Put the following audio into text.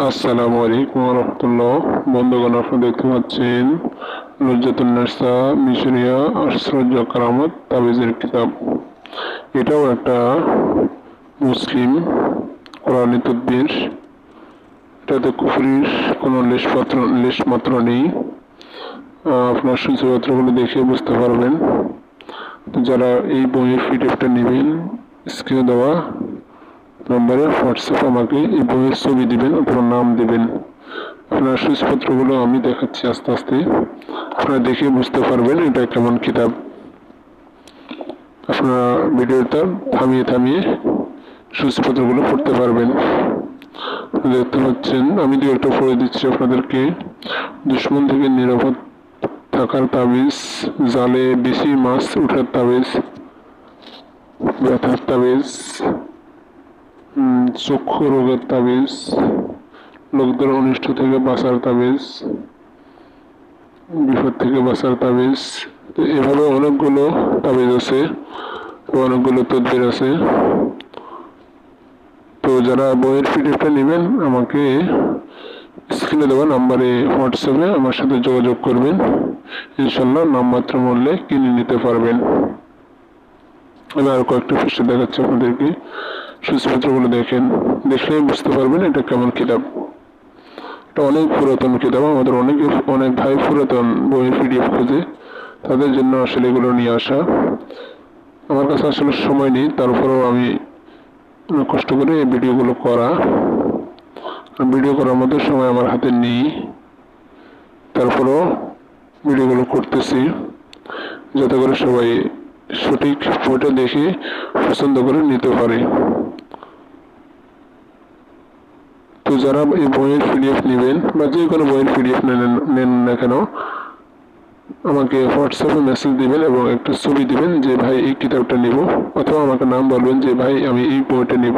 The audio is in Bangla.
আসসালামু আলাইকুম রহমতুল্লাহ। বন্ধুগণ, আপনারা দেখতে পাচ্ছেন নুজরাতুন্নেসা মিশরিয়া আশ্চর্য কারামত তাবিজের কিতাব। এটাও একটা মুসলিম কোরআনী তদবির। এটাতে কুফরির কোনো লেশমাত্র নেই। আপনার সূচিপত্রগুলো দেখে বুঝতে পারবেন। তো যারা এই বইয়ের পিডিএফটা নেবেন, স্ক্রিনে দেওয়া নম্বরে হোয়াটসঅ্যাপ আমাকে এই বইয়ের ছবি দিবেন অথবা নাম দিবেন। আপনার সূচিপত্রগুলো আমি দেখাচ্ছি আস্তে আস্তে, আপনারা দেখে বুঝতে পারবেন এটা কেমন কিতাব। আপনারা ভিডিওটা থামিয়ে থামিয়ে সূচিপত্রগুলো পড়তে পারবেন। দেখতে পাচ্ছেন আমি দু একটা পড়ে দিচ্ছি আপনাদেরকে। দুশ্মন থেকে নিরাপদ থাকার তাবিজ, জালে বেশি মাছ উঠার তাবিজ, ব্যথার তাবিজ, চক্ষু রোগের তাবিজ, লোকদের অনিষ্ট থেকে বাঁচার তাবিজ, বিপদ থেকে বাঁচার তাবিজ। তো এভাবে অনেকগুলো তাবিজ আছে, অনেকগুলো তদবির আছে। তো যারা বইয়ের পিডিএফটা নেবেন আমাকে স্ক্রিনে দেওয়া নাম্বারে হোয়াটসঅ্যাপে আমার সাথে যোগাযোগ করবেন। ইনশাল্লাহ নামমাত্র মূল্যে কিনে নিতে পারবেন। আমি আরো কয়েকটা পৃষ্ঠা দেখাচ্ছি আপনাদেরকে। সূচিপত্রগুলো দেখেন, দেখলেই বুঝতে পারবেন এটা কেমন কিতাব। এটা অনেক পুরাতন কিতাব। আমাদের অনেক ভাই পুরাতন বইয়ের পিডিএফ খোঁজে, তাদের জন্য আসলে এগুলো নিয়ে আসা। আমার কাছে আসলে সময় নেই, তারপরেও আমি কষ্ট করে এই ভিডিওগুলো করা। ভিডিও করার মতো সময় আমার হাতে নেই, তারপরেও ভিডিওগুলো করতেছি যাতে করে সবাই সঠিক বইটা দেখে পছন্দ করে নিতে পারে। তো যারা এই বইয়ের পিডিএফ নেবেন বা যে কোনো বইয়ের পিডিএফ নেন না কেন, আমাকে হোয়াটসঅ্যাপে মেসেজ দিবেন এবং একটা ছবি দিবেন যে ভাই এই কিতাবটা নিব, অথবা আমাকে নাম বলবেন যে ভাই আমি এই বইটা নিব।